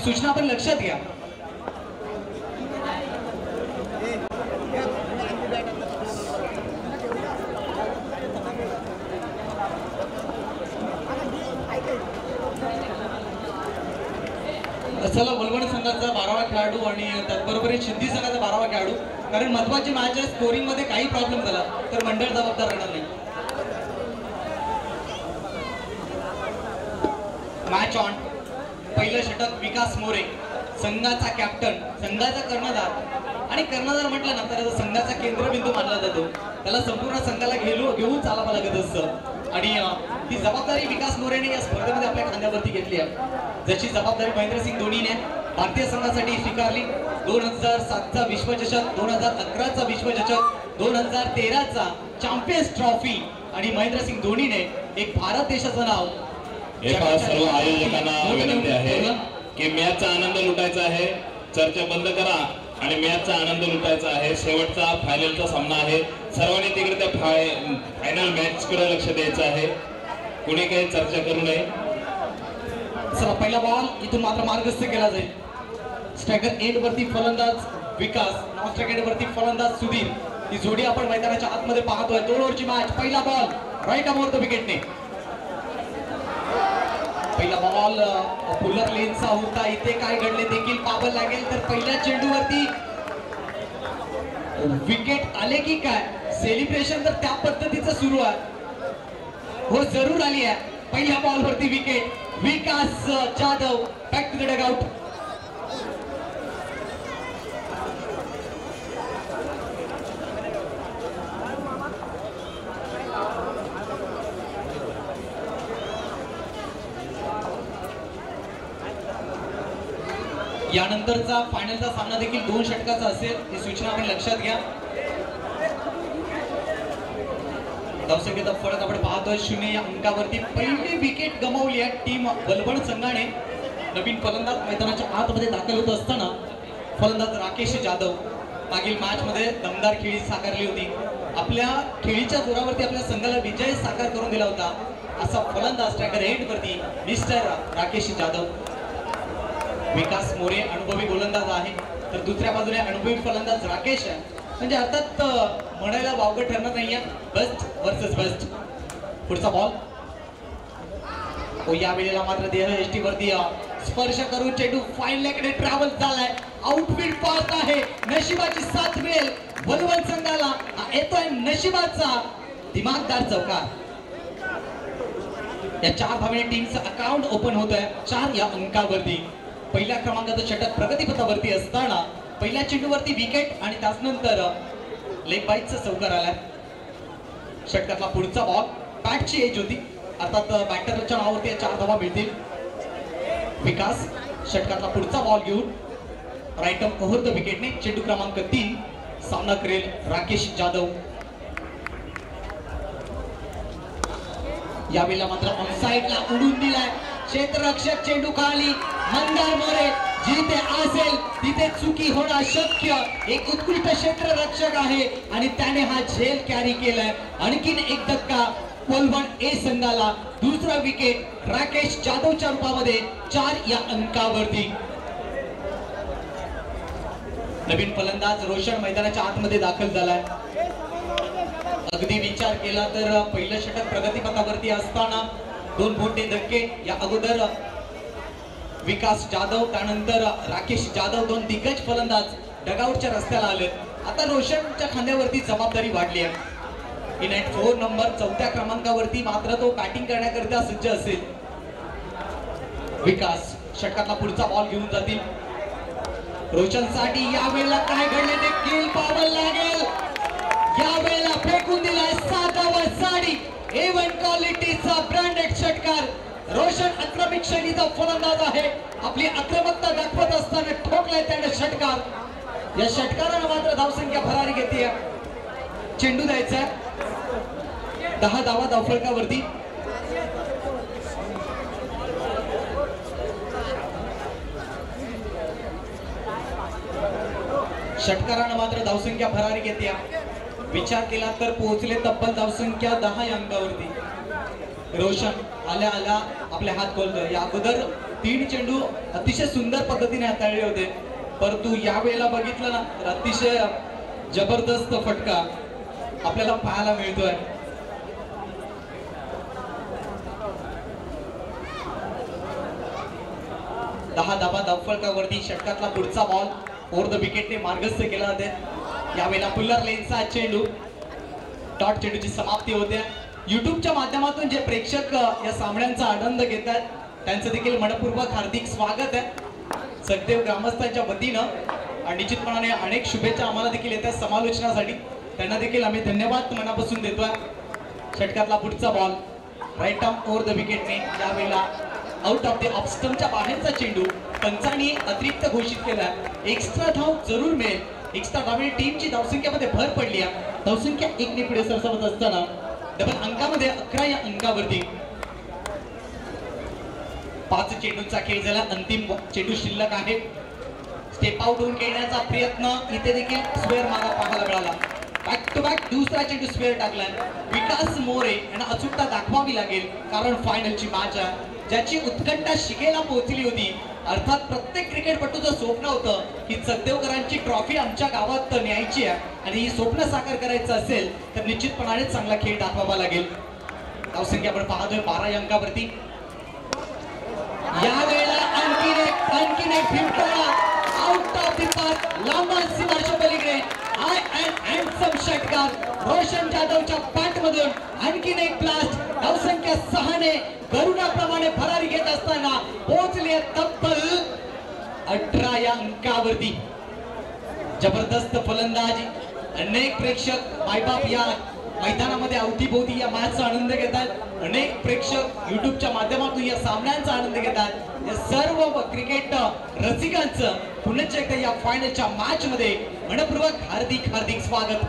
सूचना आपण लक्षात घ्या. चला वलवड संघाचा 12वा खेळाडू आणि त्याचबरोबर सिद्धी संघाचा 12वा खेळाडू, कारण महत्वाची मॅच आहे. स्कोरिंग मध्ये काही प्रॉब्लेम झाला तर मंडळ जबाबदार राहणार नाही. Match on. पहिलं षटक विकास मोरे, संघाचा कॅप्टन, संघाचा कर्णधार, आणि कर्णधार म्हटलं ना तर संघाचा केंद्रबिंदू मानला जातो. त्याला संपूर्ण संघाला घेऊन चालावं लागत असतं आणि ती जबाबदारी विकास मोरेने या स्पर्धेमध्ये आपल्या खांद्यावरती घेतली आहे. जशी जबाबदारी महेंद्रसिंग धोनीने भारतीय संघासाठी स्वीकारली. 2007चा विश्वचषक, 2011चा विश्वचषक, 2013चा चॅम्पियन्स ट्रॉफी, आणि महेंद्रसिंग धोनीने एक भारत देशाचं नाव. सर्व आयोजकांना विनंती आहे की मॅचचा आनंद लुटायचा आहे, चर्चा बंद करा आणि मॅचचा आनंद लुटायचा आहे. शेवटचा फायनलचा सामना आहे. सर्वांनी तिकडे त्या फायनल मॅच कडे लक्ष द्यायचं आहे. कुणी काही चर्चा करू नये. चला पहिला बॉल इथून मात्र मार्गस्थ केला जाईल. स्ट्रायकर एंड वरती फलंदाज विकास, नॉन स्ट्रायकर एंड वरती फलंदाज सुधीर. ही जोडी आपण मैदानाच्या आतमध्ये पाहतोय. 2 ओव्हरची मॅच. पहिला बॉल राईट आर्म द विकेटने. पहिला बॉल पुलर लेनचा होता. इथे काय घडले देखील पाहावं लागेल. तर पहिल्या चेंडूवरती विकेट आले की काय, सेलिब्रेशन तर त्या पद्धतीचं सुरू आहे. हो जरूर आली आहे. पहिल्या बॉल वरती wicket. Vikas Jadhav back to the dugout. यानंतरचा फायनलचा सामना देखील 2 षटकाचा असेल. ही सूचना आपण लक्षात घ्या. धावसंख्येचा फरक आपण पाहतोय 0 या अंकावरती. पहिली विकेट गमावली आहे टीम वलवड संघाने. नवीन फलंदाज मैदानाच्या आतमध्ये दाखल होत असताना फलंदाज राकेश जाधव मागील मॅच मध्ये दमदार खेळी साकारली होती. आपल्या खेळीच्या जोरावरती आपल्या संघाला विजय साकार करून दिला होता. असा फलंदाज स्ट्रायकर एंड वरती मिस्टर राकेश जाधव. विकास मोरे अनुभवी गोलंदाज आहे, तर दुसऱ्या बाजूने अनुभवी फलंदाज राकेश आहे. म्हणजे अर्थात म्हणायला वावगं ठरणार नाहीये. Best versus best. पुढचा बॉल. या वेळेला मात्र देह एसटी वरती स्पर्श करून चेंडू फाईन लेगकडे ट्रॅव्हल झालाय. आउटफील्ड पास आहे. नशिबाची साथ मिळेल वलवड संघाला. येतोय नशिबाचा दिमागदार चौकार. या 4 धावांनी टीमचं अकाउंट ओपन होत आहे 4 या अंकावरती. पहिल्या क्रमांकाचं षटक प्रगतीपथावरती असताना पहिल्या चेंडूवरती विकेट आणि त्यानंतर लेग बाईटचा चौकार आलाय. षटकातला पुढचा बॉल. बॅटची एज होती, अर्थात बॅटरच्या नावावरती 4 धावा मिळतील. विकास षटकातला पुढचा बॉल घेऊन राईट आर्म ओव्हर द विकेटने चेंडू क्रमांक 3 सामना करेल राकेश जाधव. यावेळेला मात्र ऑनसाइडला उडून दिलाय. क्षेत्ररक्षक चेंडू खाली. मंदार मोरे जिथे असेल तिथे चुकी होणं शक्य. एक उत्कृष्ट क्षेत्ररक्षक आहे आणि त्याने हा झेल कॅरी केलाय. आणखीन एक धक्का वलवड ए संघाला. दुसरा विकेट राकेश जाधवच्या रूपामध्ये 4 या अंकावरती. नवीन फलंदाज रोशन मैदानाच्या आतमध्ये दाखल झालाय. अगदी विचार केला तर पहिलं षटक प्रगतीपथावरती असताना 2 मोठे धक्के. या अगोदर विकास जाधव, त्यानंतर राकेश जाधव, 2 दिग्गज फलंदाज डगआउटच्या रस्त्याला आले. आता रोशनच्या खांद्यावरती जबाबदारी वाढली आहे. इन ॲट 4 नंबर 4थ्या क्रमांकावरती मात्र तो बॅटिंग करण्याकरिता सज्ज असेल. विकास षटकातला पुढचा बॉल घेऊन जातील. रोशनसाठी यावेळेला काय घडले ते देखील पाहावं लागेल. यावेळेला फेकून दिलाय 7वा साडी. A1 क्वालिटीचा ब्रँडेड षटकार. रोशन आक्रमक शैलीचा फलंदाज आहे. आपली आक्रमकता दाखवत असताना ठोकलाय त्याने षटकार. या षटकारानं मात्र धावसंख्या भरारी घेते. चेंडू द्यायचा 10 धावा धावफलकावरती. षटकारानं मात्र धावसंख्या भरारी घेते. विचार केला तर पोहोचले तब्बल धावसंख्या 10 या अंकावरती. रोशन आल्या आपले हात खोलतोय. या अगोदर 3 चेंडू अतिशय सुंदर पद्धतीने हाताळले होते, परंतु यावेळेला बघितलं ना तर अतिशय जबरदस्त फटका आपल्याला पाहायला मिळतोय. दहा धाबा धावफलकावरती षटकातला पुढचा बॉल ओव्हर द विकेटने मार्गस्थ केला जाते. यावेळेला पुल्लर लेनचा चेंडू डॉट चेंडूची समाप्ती होते. युट्यूबच्या माध्यमातून जे प्रेक्षक या सामन्यांचा आनंद घेतात त्यांचं देखील मनपूर्वक हार्दिक स्वागत आहे. सखदेव ग्रामस्थांच्या वतीनं आणि निश्चितपणाने अनेक शुभेच्छा आम्हाला देखील येतात समालोचनासाठी. त्यांना देखील आम्ही धन्यवाद मनापासून देतोय. षटकातला पुढचा ball right arm over the विकेटने यावेळेला आउट ऑफ द ऑफ स्टंपच्या बाहेरचा चेंडू पंचांनी अतिरिक्त घोषित केला. एक्स्ट्रा धाव जरूर मिळेल. एक्स्ट्रा धावेने टीमची धावसंख्येमध्ये भर पडली आहे. धावसंख्या 1 ने पुढे सरसावत असताना डबल अंकामध्ये 11 या अंकावरती 5 चेंडूंचा खेळ झाला. अंतिम चेंडू शिल्लक आहे. स्टेप आउट होऊन खेळण्याचा प्रयत्न इथे देखील स्क्वेअर मागा पाहायला मिळाला. बॅक टू बॅक दुसरा चेंडू स्क्वेअर टाकलाय. विकास मोरे यांना अचूकता दाखवावी लागेल, कारण फायनलची मॅच आहे ज्याची उत्कंठा शिगेला पोहोचली होती. अर्थात प्रत्येक क्रिकेटपटूचं स्वप्न होतं की सखदेवकरांची ट्रॉफी आमच्या गावात न्यायची आहे आणि ही स्वप्न साकार करायचं असेल तर निश्चितपणाने चांगला खेळ दाखवावा लागेल. धावसंख्या आपण पाहतोय 12 या अंकावरती. यावेळेला आणखीन एक फिरकारा आउट ऑफ द पार्क लांबा सीमाच्या पलीकडे हाय अँड हँडसम षटकार रोशन जाधवच्या बॅटमधून आणखीन एक ब्लास्ट. धावसंख्या 6 ने गरुडाप्रमाणे भरारी घेत असताना पोहोचले तब्बल 18 या अंकावरती. जबरदस्त फलंदाजी. अनेक प्रेक्षक मायबाप या मैदानामध्ये अवतीभोवती या मॅचचा आनंद घेतात. अनेक प्रेक्षक युट्यूबच्या माध्यमातून या सामन्यांचा आनंद घेतात. या सर्व क्रिकेट रसिकांचं पुन्हा एकदा या फायनलच्या मॅच मध्ये मनपूर्वक हार्दिक स्वागत.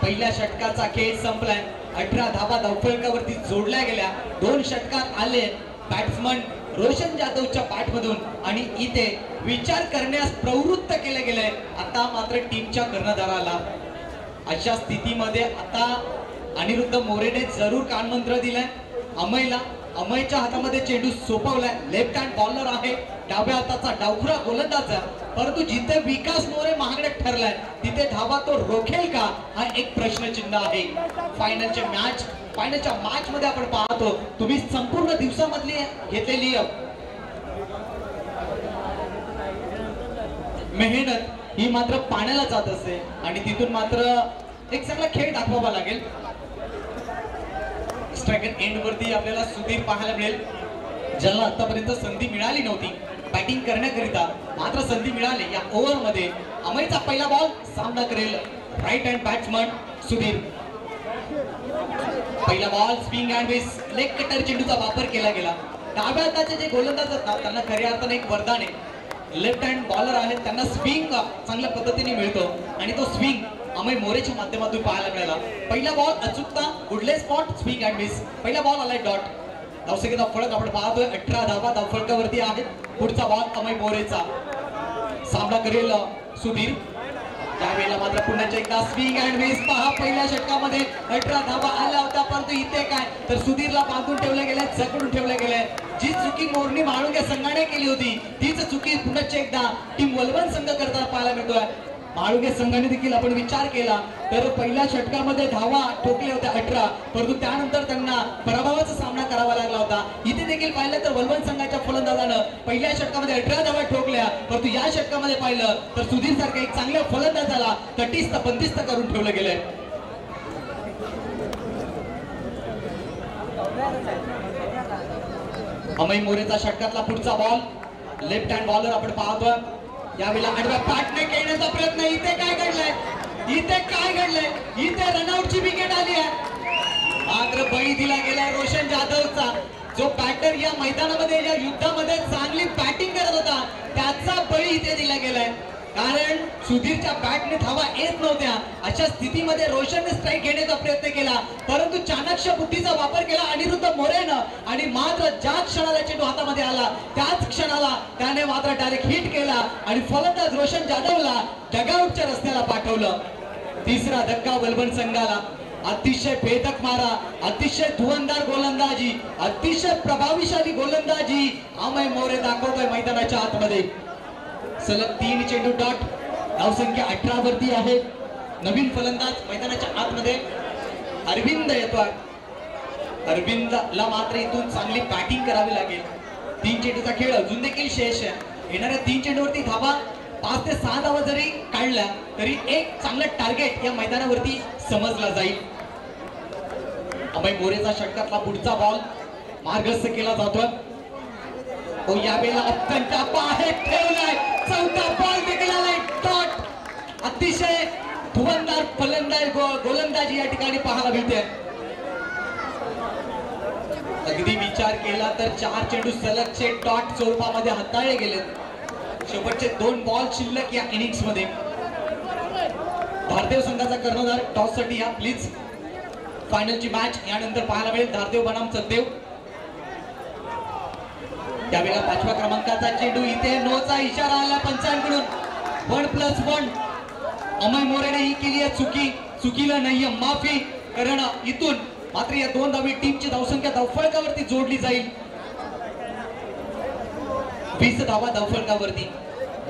पहिल्या षटकाचा खेळ संपलाय. 18 धाबा धावफलकावरती जोडल्या गेल्या. 2 षटकार आले बॅट्समन रोशन जाधवच्या बॅटमधून आणि इथे विचार करण्यास प्रवृत्त केले गेले. आता मात्र टीमच्या कर्णधाराला अशा स्थितीमध्ये आता अनिरुद्ध मोरेने जरूर कानमंत्र दिलाय. अमयच्या हातामध्ये चेंडू सोपवलाय. लेफ्ट हँड बॉलर आहे, डाव्या हाताचा डावखुरा गोलंदाज आहे, परंतु जिथे विकास मोरे महागडे ठरलाय तिथे धावा तो रोखेल का हा एक प्रश्नचिन्ह आहे. फायनलच्या मॅच मध्ये आपण पाहतो तुम्ही संपूर्ण दिवसामधली घेतलेली मेहनत ही मात्र पाण्याला जात असते आणि तिथून मात्र एक चांगला खेळ दाखवावा लागेल. स्ट्रायकर एंड वरती आपल्याला सुधीर पाहायला मिळेल, ज्याला आतापर्यंत संधी मिळाली नव्हती बॅटिंग करण्याकरिता, मात्र संधी मिळाली. या ओव्हर मध्ये अमयचा पहिला बॉल सामना करेल राईट हँड बॅट्समन सुधीर. पहिला ball swing and miss leg cutter चेंडूचा वापर केला गेला. डाव्या हाताचे जे गोलंदाज असतात त्यांना खऱ्या अर्थाने एक वरदान आहे. लेफ्ट हँड बॉलर आहेत त्यांना स्विंग चांगल्या पद्धतीने मिळतो आणि तो स्विंग अमय मोरेच्या माध्यमातून पाहायला मिळाला. पहिला बॉल अचूकता गुडले स्पॉट स्विंग अँड मिस. पहिला बॉल आलाय डॉट. धावसंख्येचा फलक आपण पाहतोय 18 धावा धावफलकावरती आहेत. पुढचा बॉल अमय मोरेचा. सामना करेल सुधीर. त्यावेळेला मात्र पुन्हा एकदा स्विंग अँड मिस पहा. पहिल्या षटकामध्ये 18 धावा आल्या होत्या, परंतु इथे काय तर सुधीरला बांधून ठेवले गेले, जकडून ठेवले गेले. जी चुकी मोरणी माळुंगे संघाने केली होती तीच चुकी पुन्हा एकदा टीम वलवण संघ करताना पाहायला मिळतोय. माळुंगे संघाने देखील आपण विचार केला तर पहिल्या षटकामध्ये धावा ठोकल्या होत्या 18, परंतु त्यानंतर त्यांना पराभवाचा सामना करावा लागला होता. इथे देखील पाहिलं तर वलवण संघाच्या फलंदाजानं पहिल्या षटकामध्ये 18 धावा ठोकल्या, परंतु या षटकामध्ये पाहिलं तर सुधीर सारख्या एक चांगल्या फलंदाजाला तटीस्थ बंदिस्त करून ठेवलं गेलंय. अमय मोरेचा षटकातला पुढचा बॉल लेफ्ट हँड बॉलर आपण पाहतोय. यावेळेला आडव्या पाठने खेळण्याचा प्रयत्न. इथे काय घडलंय? इथे रनआउटची विकेट आली आहे, मात्र बळी दिला गेलाय रोशन जाधवचा. जो बॅटर या मैदानामध्ये या युद्धामध्ये चांगली बॅटिंग करत होता त्याचा बळी इथे दिला गेलाय. कारण सुधीरच्या बॅटने धावा येत नव्हत्या. अशा स्थितीमध्ये रोशनने स्ट्राईक घेण्याचा प्रयत्न केला, परंतु चाणक्य बुद्धीचा वापर केला अनिरुद्ध मोरेनं आणि मात्र ज्या क्षणाला चेंडू हातामध्ये आला त्याच क्षणाला त्याने मात्र डायरेक्ट हिट केला आणि फलंदाज रोशन जाधवला डगआउटच्या रस्त्याला पाठवलं. तिसरा धक्का वलवण संघाला. अतिशय भेदक मारा, अतिशय धुवंदार गोलंदाजी, अतिशय प्रभावीशाली गोलंदाजी अमय मोरे दाखवतोय मैदानाच्या आतमध्ये. सलग 3 चेंडू डॉट. धावसंख्या 18 वरती आहे. नवीन फलंदाज मैदानाच्या आतमध्ये अरविंद येतोय. अरविंदला मात्र इथून चांगली बॅटिंग करावी लागेल. 3 चेंडूचा खेळ अजून देखील शेष आहे. येणाऱ्या 3 चेंडूवरती धावा 5 ते 6 धावा जरी काढल्या तरी एक चांगलं टार्गेट या मैदानावरती समजला जाईल. अमय मोरेचा षटकातला पुढचा बॉल मार्गस्थ केला जातोय. तो यावेळेला अत्यंत बाहेर ठेवलाय. चौथा बॉल देखील आलाय डॉट. अतिशय धुवंदार फलंदाज गोलंदाजी या ठिकाणी पाहायला मिळते. अगदी विचार केला तर 4 चेंडू सलगचे डॉट स्वरूपामध्ये हाताळले गेले. शेवटचे 2 बॉल शिल्लक या इनिंग्स मध्ये. धारदेव संघाचा कर्णधार टॉस साठी या प्लीज. फायनलची मॅच यानंतर पाहायला मिळेल. धारदेव बनाम सतदेव. त्यावेळेला 5व्या क्रमांकाचा चेंडू. इथे नोचा इशारा आला पंचांकडून. 1+1. अमय मोरेने ही केली आहे चुकी. चुकीला नाहीये माफी. कारण इथून मात्र या 2 धावी टीमची धावसंख्या धावफलकावरती जोडली जाईल. 20 धावा धावफलकावरती.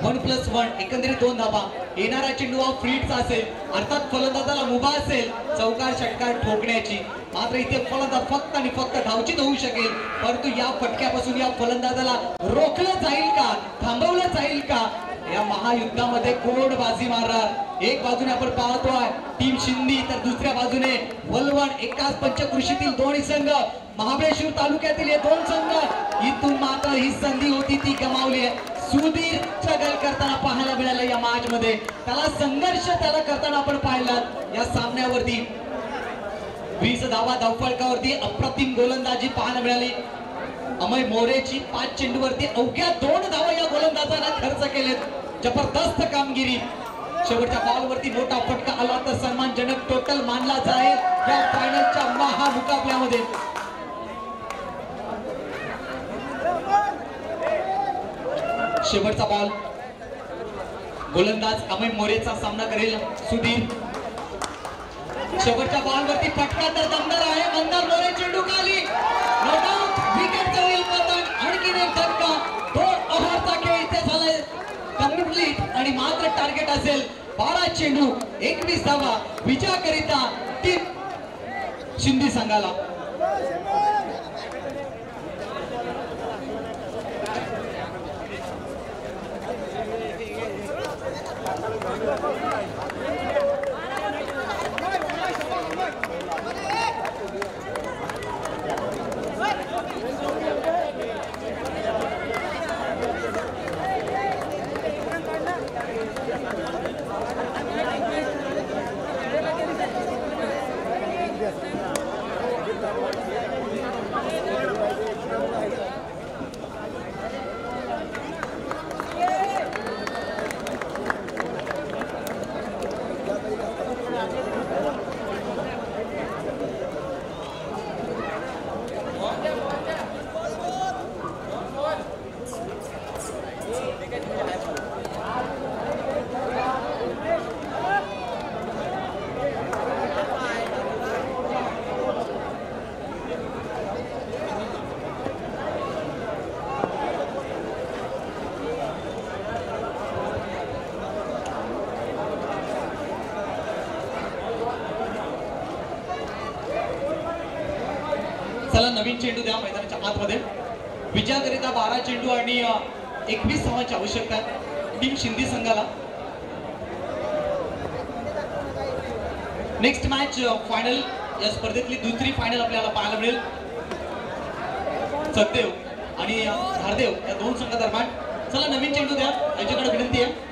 1+1 एकंदरीत 2 धावा. येणारा चेंडू हा फ्रीडचा असेल. अर्थात फलंदाजाला मुभा असेल चौकार षटकार ठोकण्याची. मात्र इथे फलंदाज फक्त आणि फक्त धावचीत होऊ शकेल. परंतु या फटक्यापासून या फलंदाजाला रोखलं जाईल का, थांबवलं जाईल का, या महायुद्धामध्ये कोण बाजी मारणार. एक बाजूने आपण पाहतोय टीम शिंदी तर दुसऱ्या बाजूने वलवण. एकाच पंचकृषीतील दोन्ही संघ. महाबळेश्वर तालुक्यातील हे 2 संघ. इथून मात्र ही संधी होती ती गमावली आहे. सुधीर स्ट्रगल करताना पाहायला मिळालं या मॅच मध्ये. त्याला संघर्ष त्याला करताना आपण पाहिलात या सामन्यावरती. 20 धावा धावफलकावरती अप्रतिम गोलंदाजी पाहायला मिळाली. अमय मोरेची 5 चेंडूवरती अवघ्या 2 धावा या गोलंदाजाने खर्च केलेत. जबरदस्त कामगिरी. शेवटच्या बॉलवरती मोठा फटका आला तर सन्मानजनक टोटल मानला जाईल या फायनलच्या महामुकाबल्यामध्ये. शेवटचा बॉल. गोलंदाज अमय मोरेचा सामना करेल सुधीर. शेवटच्या बॉलवरती फटका तर दमदार आहे. मंदार मोरे चेंडू खाली. नो डाऊट विकेट जाईल पतंग. आणखीन एक धक्का. 2 ओव्हरचा खेळ इथे झालाय कंप्लीट आणि मात्र टार्गेट असेल 12 चेंडू 21 धावा विजयाकरिता टीम शिंदी संघाला. चला नवीन चेंडू द्या मैदानाच्या आतमध्ये. विजयाकरिता 12 चेंडू आणि 21 धावांची आवश्यकता आहे टीम शिंदी संघाला. नेक्स्ट मॅच फायनल या स्पर्धेतली दुसरी फायनल आपल्याला पाहायला मिळेल. सतदेव आणि धारदेव या 2 संघादरम्यान. चला नवीन चेंडू द्या याच्याकडे विनंती आहे.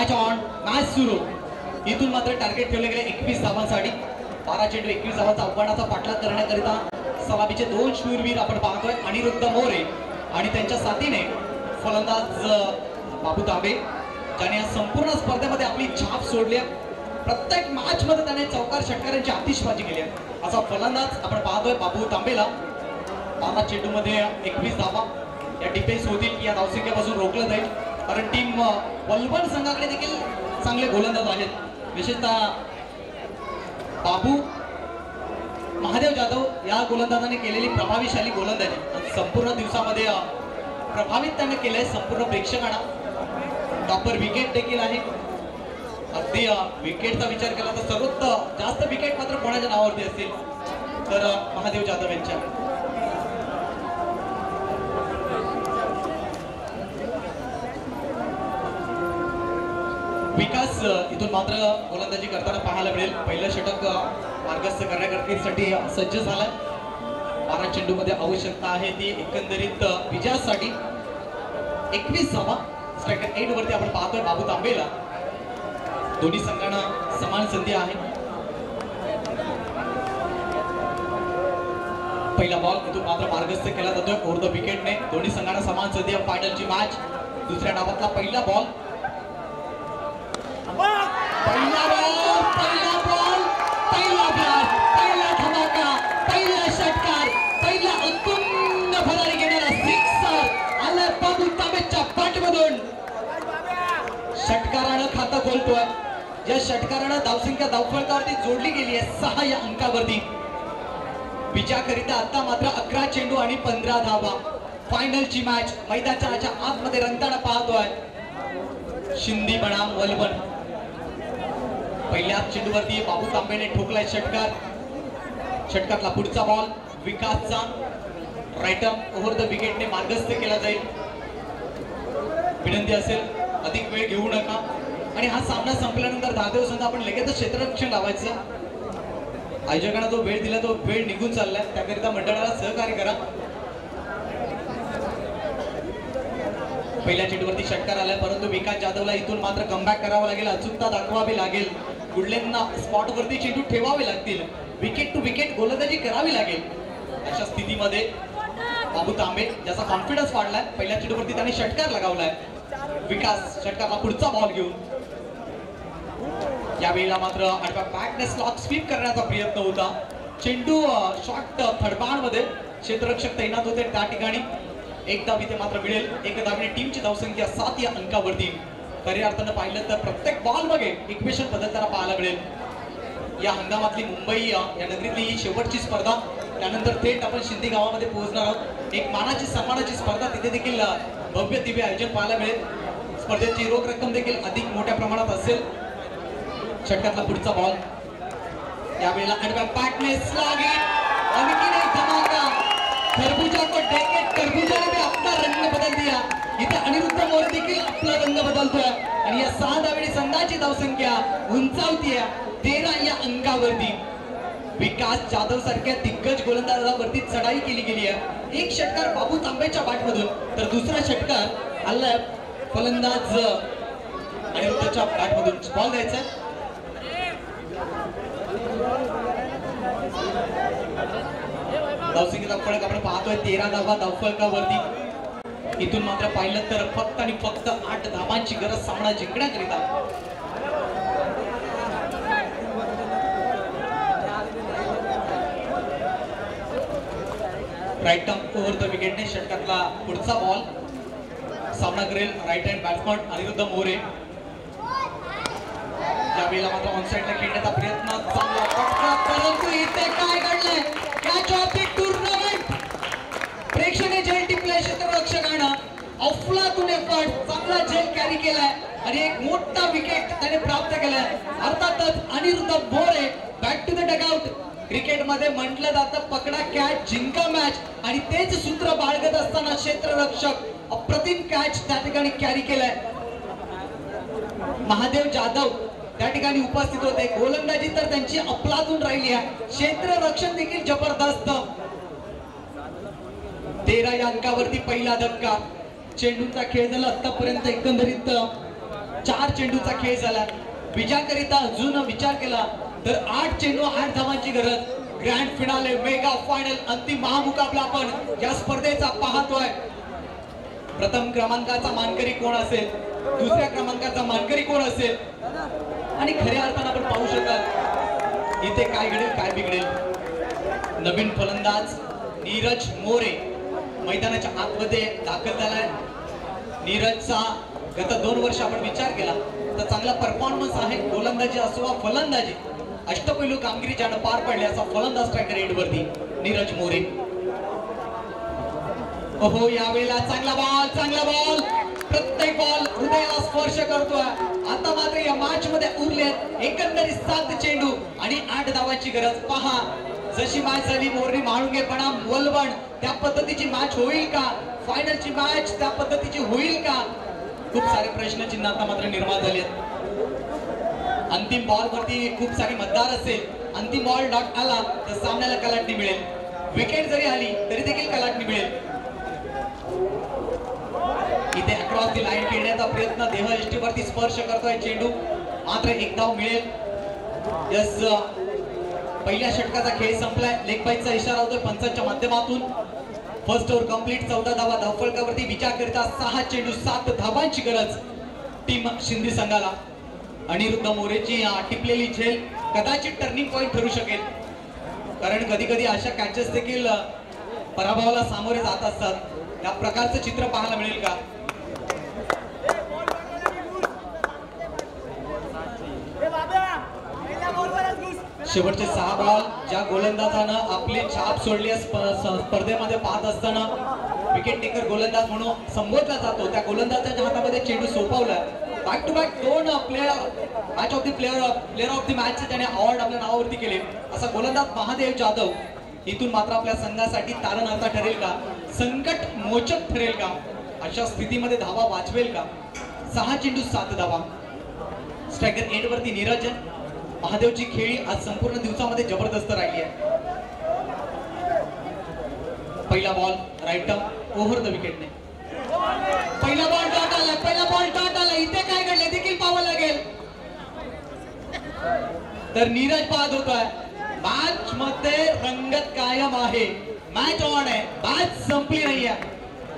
मॅच ऑन, मॅच सुरू. इथून मात्र टार्गेट ठेवले गेले 21 धावांसाठी. 12 चेंडू 21 धावांचा आव्हानाचा पाठलाग करण्याकरिता सलामीचे 2 शूरवीर आपण पाहतोय. अनिरुद्ध मोरे आणि त्यांच्या साथीने फलंदाज बाबू तांबे, ज्याने या संपूर्ण स्पर्धेमध्ये आपली छाप सोडली आहे. प्रत्येक मॅच मध्ये त्याने चौकार षटकारांची आतिषबाजी केली आहे. असा फलंदाज आपण पाहतोय बाबू तांबेला. 12 चेंडू मध्ये 21 धावा या डिफेन्स होतील की या धावसंख्येपासून रोखलं जाईल, कारण टीम वलवण संघाकडे देखील चांगले गोलंदाज आहेत. विशेषतः बाबू महादेव जाधव या गोलंदाजाने केलेली प्रभावीशाली गोलंदाजी संपूर्ण दिवसामध्ये प्रभावित त्याने केलंय संपूर्ण प्रेक्षकांना. टॉपर विकेट देखील आहे. अगदी विकेटचा विचार केला तर सर्वात जास्त विकेट मात्र कोणाच्या नावावरती असतील तर महादेव जाधव यांच्या. विकास इथून मात्र गोलंदाजी करताना पाहायला मिळेल. पहिलं षटक मार्गस्थ करण्यासाठी सज्ज झालाय. 12 चेंडू मध्ये आवश्यकता आहे ती एकंदरीत विजयासाठी 21 धावा. स्ट्रायकर 8 वरती आपण पाहतोय बाबू तांबेला. दोन्ही संघांना समान संधी आहे. पहिला बॉल इथून मात्र मार्गस्थ केला जातोय ओव्हर द विकेटने. दोन्ही संघांना समान संधी आहे फायनलची मॅच. दुसऱ्या डावातला पहिला बॉल, पहिला धमाका, पहिला षटकार, पहिला उत्तुंग भरारी घेणारा सिक्सर आला बाबू तांबेच्या बॅटमधून. षटकारानं खातं खोलतोय. या षटकारानं धावसंख्या धावफलकावरती जोडली गेली आहे 6 या अंकावरती. विजयाकरिता आता मात्र 11 चेंडू आणि 15 धावा. फायनलची मॅच मैदानाच्या आतमध्ये रंगताना पाहतोय शिंदी बनाम वलवण. पहिल्या चेंडूवरती बाबू तांबेने ठोकलाय षटकार. षटकातला पुढचा बॉल विकासचा राईट अप ओव्हर द विकेटने मार्गस्थ केला जाईल. विनंती असेल अधिक वेळ घेऊ नका आणि हा सामना संपल्यानंतर धावदेव संघ आपण लगेच क्षेत्ररक्षण लावायचं. आयोजकांना जो वेळ दिला तो वेळ निघून चाललाय, त्याकरिता मंडळाला सहकार्य करा. पहिल्या चेंडूवरती षटकार आलाय, परंतु विकास जाधवला इथून मात्र कमबॅक करावा लागेल. अचूकता दाखवावी लागेल. गुडलेंना स्पॉट वरती चेंडू ठेवावे लागतील. विकेट टू विकेट गोलंदाजी करावी लागेल. अशा स्थितीमध्ये बाबू तांबे ज्याचा कॉन्फिडन्स वाढलाय, पहिल्या चेंडूवरती त्याने षटकार लगावलाय. विकास षटकारला पुढचा बॉल घेऊन यावेळेला मात्र आडव्या बॅकने स्लॉग स्वीप करण्याचा प्रयत्न होता. चेंडू शॉर्ट थर्डबाण मध्ये क्षेत्ररक्षक तैनात होते त्या ठिकाणी. एक धाव इथे मात्र मिळेल. एक धावने टीमची धावसंख्या 7 या अंकावरती. खऱ्या अर्थानं पाहिलं तर प्रत्येक बॉल मध्ये इक्वेशन बदलताना पाहायला मिळेल. या हंगामातली मुंबई या नगरीतली ही शेवटची स्पर्धा. त्यानंतर थेट आपण शिंदे गावामध्ये पोहोचणार आहोत. एक मानाची सन्मानाची स्पर्धा, तिथे देखील भव्य दिव्य आयोजन पाहायला मिळेल. स्पर्धेची रोख रक्कम देखील अधिक मोठ्या प्रमाणात असेल. षटकातला पुढचा बॉल यावेळेला आडव्या बॅटने स्लॉग हिट धमाका. खरबूजा को देके तरबूजाने भी अपना रंग बदल दिया. इथे अनिरुद्ध मोरे देखील आपला रंग बदलतोय आणि या 6 धावेने संघाची धावसंख्या उंचावतीये 13 या अंकावरती. विकास जाधव सारख्या दिग्गज गोलंदाजावरती चढाई केली गेली आहे. एक षटकार बाबू तांबेच्या बॅटमधून तर दुसरा षटकार आलाय फलंदाज अनिरुद्धच्या बॅटमधून. बॉल द्यायचा धावसंख्येचा फरक आपण पाहतोय 13 धावा धावफलकावरती. इथून मात्र पाहिलं तर फक्त आणि फक्त 8 धावांची गरज सामना जिंकण्याकरिता. राईट आर्म ओव्हर द विकेटने षटकातला पुढचा बॉल सामना करेल right hand batsman Anirudh More. यावेळेला मात्र ऑनसाइडला खेळण्याचा प्रयत्न चांगला फटका, परंतु इथे काय घडलंय? Catch of the tournament. प्रेक्षकांनी झेल टिपलाय क्षेत्ररक्षकांना. अफलातून एफर्ट, चांगला झेल कॅरी केलाय आणि एक मोठा विकेट त्याने प्राप्त केलाय. अर्थातच Anirudh More back to the dugout. क्रिकेटमध्ये म्हटलं जातं पकडा कॅच जिंका मॅच, आणि तेच सूत्र बाळगत असताना क्षेत्ररक्षक अप्रतिम कॅच त्या ठिकाणी कॅरी केलाय. महादेव जाधव त्या ठिकाणी उपस्थित होते. गोलंदाजी तर त्यांची अफलातून राहिली आहे. क्षेत्ररक्षण देखील जबरदस्त. 13 या अंकावरती पहिला धक्का. चेंडूचा खेळ झाला आतापर्यंत एकंदरीत 4 चेंडूचा खेळ झाला. विजयाकरिता अजून विचार केला तर 8 चेंडू 8 धावांची गरज. ग्रँड फिनाले मेगा फायनल अंतिम महामुकाबला आपण या स्पर्धेचा पाहतोय. प्रथम क्रमांकाचा मानकरी कोण असेल, दुसऱ्या क्रमांकाचा मानकरी कोण असेल आणि खऱ्या अर्थानं आपण पाहू शकाल इथे काय घडेल काय बिघडेल. नवीन फलंदाज नीरज मोरे मैदानाच्या आतमध्ये दाखल झालाय. नीरजचा गत 2 वर्ष आपण विचार केला तर चांगला परफॉर्मन्स आहे. गोलंदाजी असो वा फलंदाजी अष्टपैलू कामगिरी ज्यानं पार पडली असा फलंदाज स्ट्रायकर एंड वरती नीरज मोरे. ओहो यावेळेला चांगला बॉल प्रत्येक बॉल हृदयाला स्पर्श करतोय. आता मात्र या मॅच मध्ये उरलेत एकंदरीत 7 चेंडू आणि 8 धावांची गरज. पहा जशी मॅच झाली मोरनी म्हाळुंगे बनाम वलवण त्या पद्धतीची मॅच होईल का, फायनलची मॅच त्या पद्धतीची होईल का, खूप सारे प्रश्न चिन्ह आता मात्र निर्माण झालेत. अंतिम बॉल वरती खूप सारे मतदार असेल. अंतिम बॉल डॉट आला तर सामन्याला कलाटणी मिळेल. विकेट जरी आली तरी देखील कलाटणी मिळेल. इथे अक्रॉस दी लाईन खेळण्याचा प्रयत्न देह यष्टीवरती स्पर्श करतोय चेंडू, मात्र 1 धाव मिळेल. यस पहिल्या षटकाचा खेळ संपलाय. लेग बाईचा इशारा होतोय पंचांच्या माध्यमातून. फर्स्ट ओव्हर कंप्लीट 14 धावा धावफलकावरती विचार करता 6 चेंडू 7 धावांची गरज टीम शिंदे संघाला. अनिरुद्ध मोरेची टिपलेली झेल कदाचित टर्निंग पॉइंट ठरू शकेल, कारण कधी कधी अशा कॅचेस देखील पराभवाला सामोरे जात असतात. त्या प्रकारचं चित्र पाहायला मिळेल का. शेवटचे 6 बॉल ज्या गोलंदाजानं आपली छाप सोडली स्पर्धेमध्ये पाहत असताना विकेट टेकर गोलंदाज म्हणून संबोधला जातो त्या गोलंदाजाच्या हातामध्ये चेंडू सोपवला. Back to back 2 match of the player of the match त्याने अवॉर्ड आपल्या नावावरती केले. असा गोलंदाज महादेव जाधव इथून मात्र आपल्या संघासाठी तारणहाता ठरेल का, संकट मोचक ठरेल का, अशा स्थितीमध्ये धावा वाचवेल का. 6 चेंडू 7 धावा. स्ट्रायकर एंड वरती नीरज. महादेवची खेळी आज संपूर्ण दिवसामध्ये जबरदस्त राहिली आहे. पहिला ball right turn over the विकेटने. पहिला बॉल डॉट आला. इथे काय घडले देखील पाहावं लागेल. तर नीरज पाहत होतोय मॅच मध्ये रंगत कायम आहे. मॅच ऑन आहे, मॅच संपली नाहीये.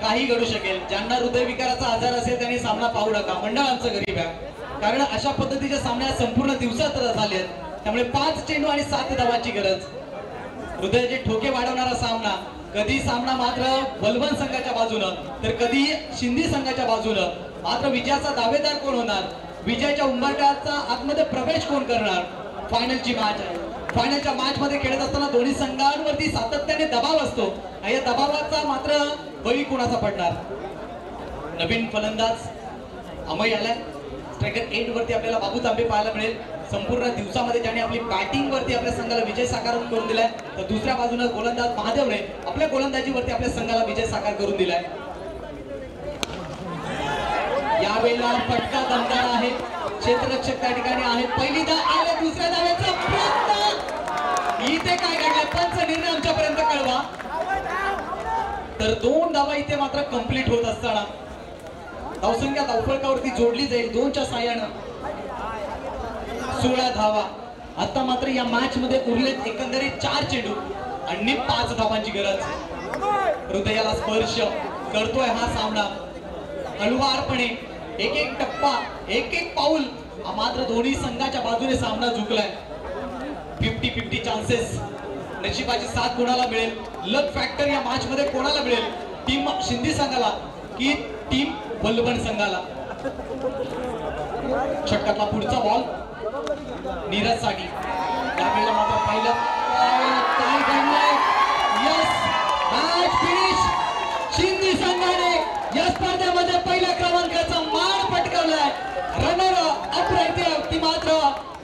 काही घडू शकेल. ज्यांना हृदयविकाराचा आजार असेल त्यांनी सामना पाहू नका. मंडळांचं गरीब आहे, कारण अशा पद्धतीच्या सामन्या संपूर्ण दिवसात झाले. त्यामुळे 5 चेंडू आणि 7 धावांची गरज. हृदयाचे ठोके वाढवणारा सामना. कधी सामना मात्र वलवण संघाच्या बाजूनं तर कधी शिंदे संघाच्या बाजूनं. मात्र विजयाचा दावेदार कोण होणार, विजयाच्या उंबरठ्याचा आतमध्ये प्रवेश कोण करणार. फायनलची मॅच आहे. फायनलच्या मॅच मध्ये खेळत असताना दोन्ही संघांवरती सातत्याने दबाव असतो. या दबावाचा मात्र बळी कोणाचा पडणार. नवीन फलंदाज अमय आलाय. स्ट्रायकर एंड वरती आपल्याला बाबू तांबे पाहायला मिळेल. संपूर्ण दिवसामध्ये ज्याने आपली बॅटिंग वरती आपल्या संघाला विजय साकार करून दिलाय, तर दुसऱ्या बाजूने गोलंदाज महादेवने आपल्या गोलंदाजीवरती आपल्या संघाला विजय साकार करून दिलाय. यावेळेला फटका दमदार आहे. क्षेत्ररक्षक त्या ठिकाणी आहे. पहिली धाव आले, दुसऱ्या धावेचा प्रयत्न. इथे काय घडलं पंच निर्णय आमच्यापर्यंत कळवा. तर 2 धावा इथे मात्र कंप्लीट होत असताना धावसंख्या धावफलकावरती जोडली जाईल 2च्या साह्यानं. 16 धावा. आता मात्र या मॅच मध्ये उरलेत एकंदरीत 4 चेंडू आणि 5 धावांची गरज. हृदयाला स्पर्श करतोय हा सामना. हळुवारपणे एक टप्पा एक पाऊल मात्र दोन्ही संघाच्या बाजूने सामना झुकलाय. 50-50 चान्सेस. नशिबाची साथ कोणाला मिळेल, लक फॅक्टर या मॅच मध्ये कोणाला मिळेल, टीम शिंदे संघाला की टीम वलवण संघाला. षटकातला पुढचा बॉल नीरज साठी. त्यावेळेला मात्र पाहिलं काय घडलंय. Yes match finish. शिंदे संघाने या स्पर्धेमध्ये पहिल्या क्रमांकाचा मान पटकावलाय. रनर अप राहते ती मात्र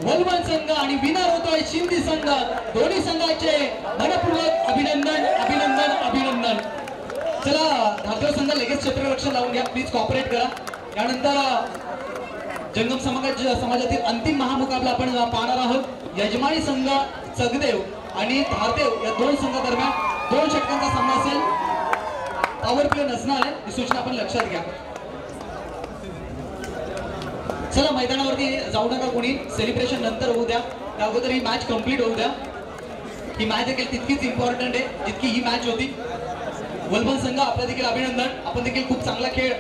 वलवण संघ आणि विनर होतोय शिंदे संघ. दोन्ही संघाचे मनपूर्वक अभिनंदन अभिनंदन अभिनंदन. चला धाकड संघ लगेच क्षेत्ररक्षण लावून घ्या प्लीज, कॉपरेट करा. यानंतर जंगम समाजातील अंतिम महामुकाबला आपण पाहणार आहोत. यजमानी संघ सगदेव आणि धारदेव या 2 संघादरम्यान 2 षटकांचा सामना असेल. पॉवर प्ले नसणार आहे ही सूचना आपण लक्षात घ्या. चला मैदानावरती जाऊ नका कोणी, सेलिब्रेशन नंतर होऊ द्या, त्या अगोदर ही मॅच कम्प्लीट होऊ द्या. ही मॅच देखील तितकीच इम्पॉर्टंट आहे जितकी ही मॅच होती. वलबन संघ आपलं देखील अभिनंदन, आपण देखील खूप चांगला खेळ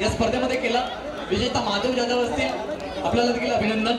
या स्पर्धेमध्ये केला. विजेता माधव जाधव असतील, आपल्याला देखील अभिनंदन.